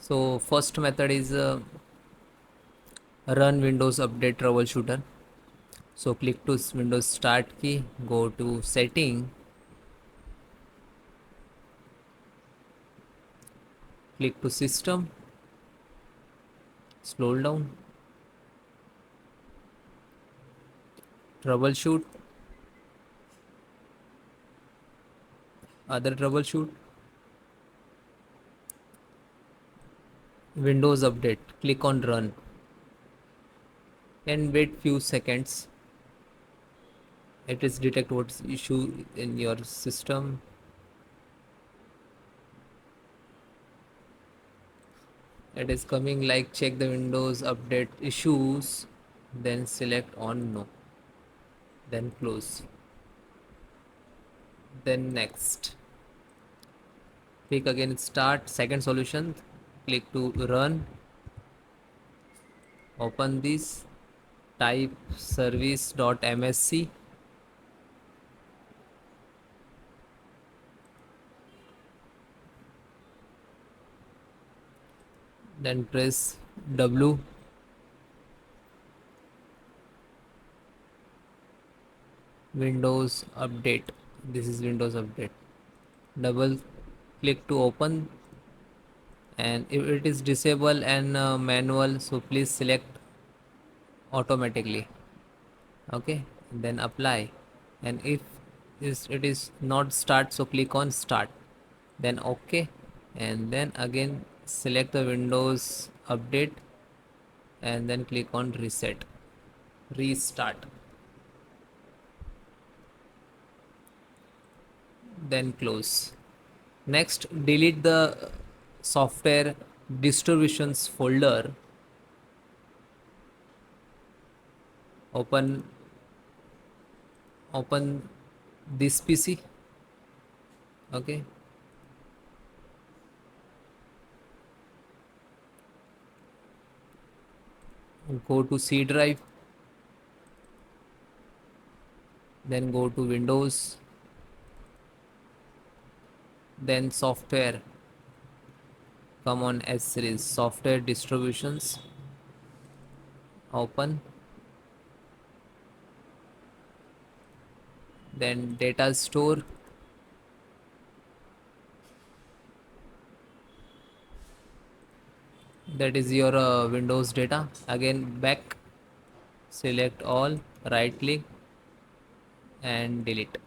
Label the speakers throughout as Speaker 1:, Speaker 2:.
Speaker 1: So first method is run Windows Update Troubleshooter. So click to Windows Start key, go to Setting, click to System, scroll down, Troubleshoot, other troubleshoot, Windows Update. Click on Run and wait few seconds. It is detect what's issue in your system. It is coming like check the Windows Update issues, then select on No, then close, then next. Click again Start. Second solution, click to Run, open this, type service.msc, then press W, Windows Update. This is Windows Update. Double click to open, and if it is disable and manual, so please select automatically. Okay, then apply, and if it is not start, so click on Start, then OK, and then again select the Windows Update and then click on Reset, Restart, then close. Next, delete the software distributions folder. Open this PC. Okay, go to C drive, then go to Windows, then software, come on S series, software distributions, open, then data store, that is your Windows data. Again back, select all, right click and delete.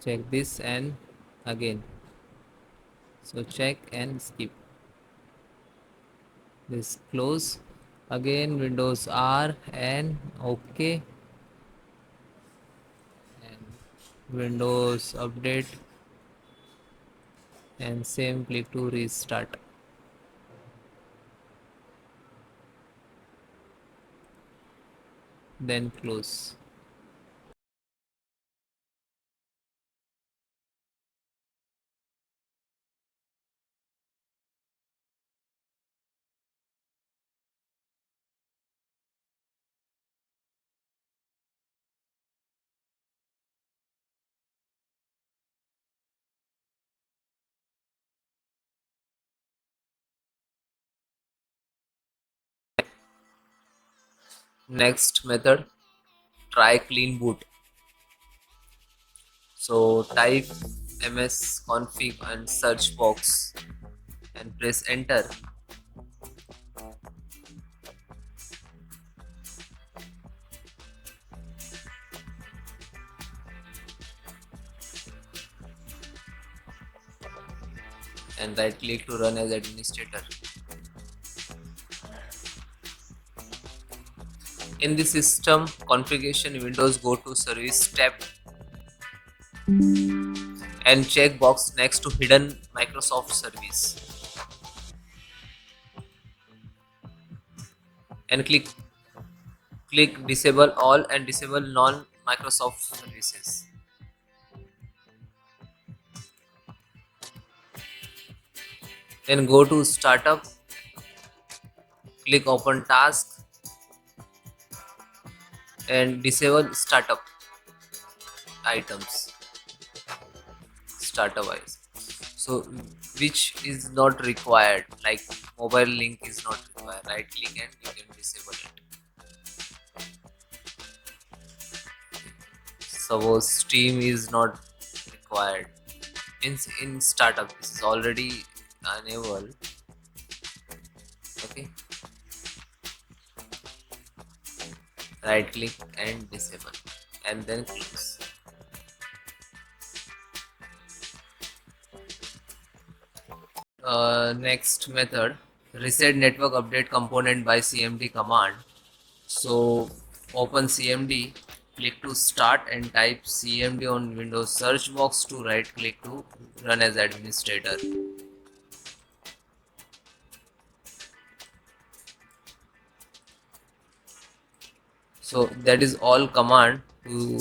Speaker 1: Check this and again, so check and skip this, close, again Windows R and OK, and Windows Update, and same, click to restart, then close. Next method, try clean boot. So type msconfig and search box and press enter, and right click to run as administrator. In the system configuration windows, go to service tab and check box next to hidden Microsoft service and click disable all and disable non Microsoft services. Then go to startup, click open task and disable startup items, startup wise. So which is not required, like mobile link is not required, right click and you can disable it. Suppose Steam is not required in startup, this is already enabled. Okay, right click and disable and then close. Next method, reset network update component by cmd command. So open cmd, click to start and type cmd on Windows search box to right click to run as administrator. So that is all command to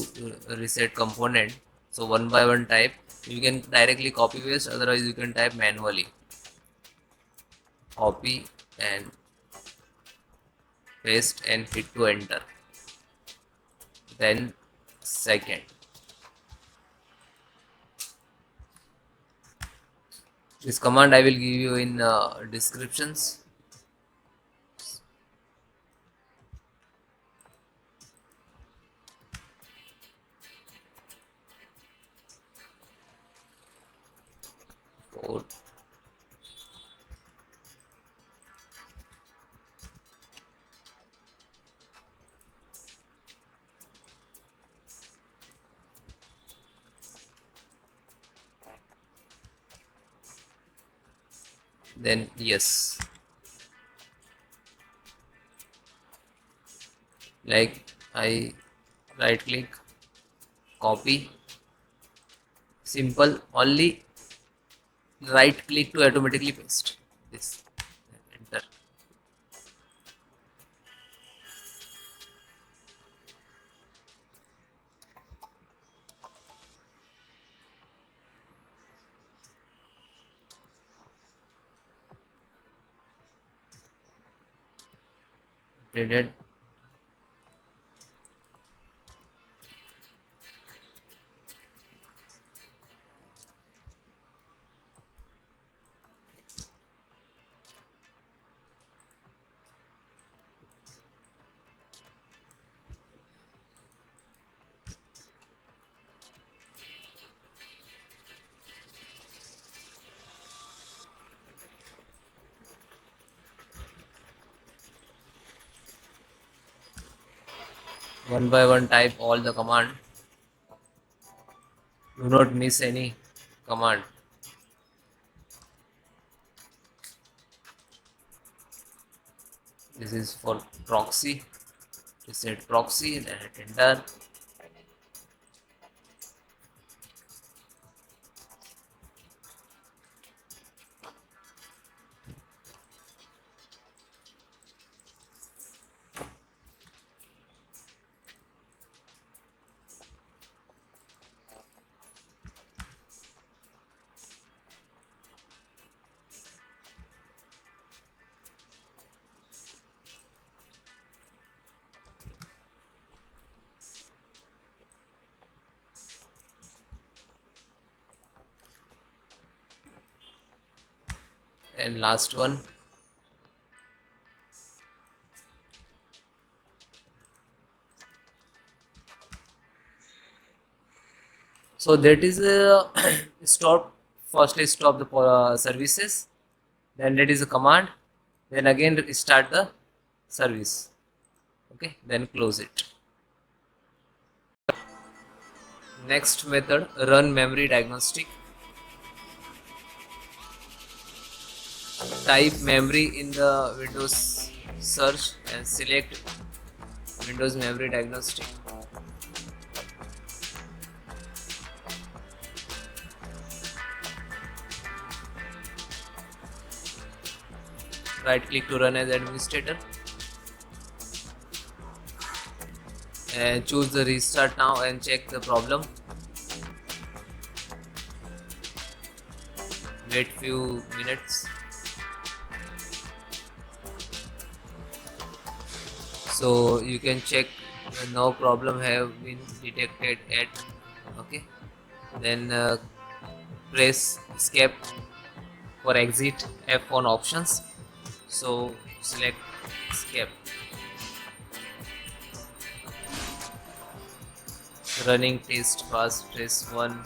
Speaker 1: reset component. So one by one type, you can directly copy paste, otherwise you can type manually. Copy and paste and hit to enter. Then second, this command I will give you in descriptions. Four. Then yes, like I right click, copy, simple, only right click to automatically paste this, enter. Updated. One by one type all the command, do not miss any command. This is for proxy, reset proxy, then hit enter. And last one, so that is a stop, firstly stop the services, then that is a command, then again start the service. Okay, then close it. Next method, run memory diagnostic. Type memory in the Windows search and select Windows memory diagnostic. Right click to run as administrator and choose the restart now and check the problem. Wait few minutes. So you can check no problem have been detected at. Okay, then press escape for exit, F on options. So select escape. Running test pass, press 1.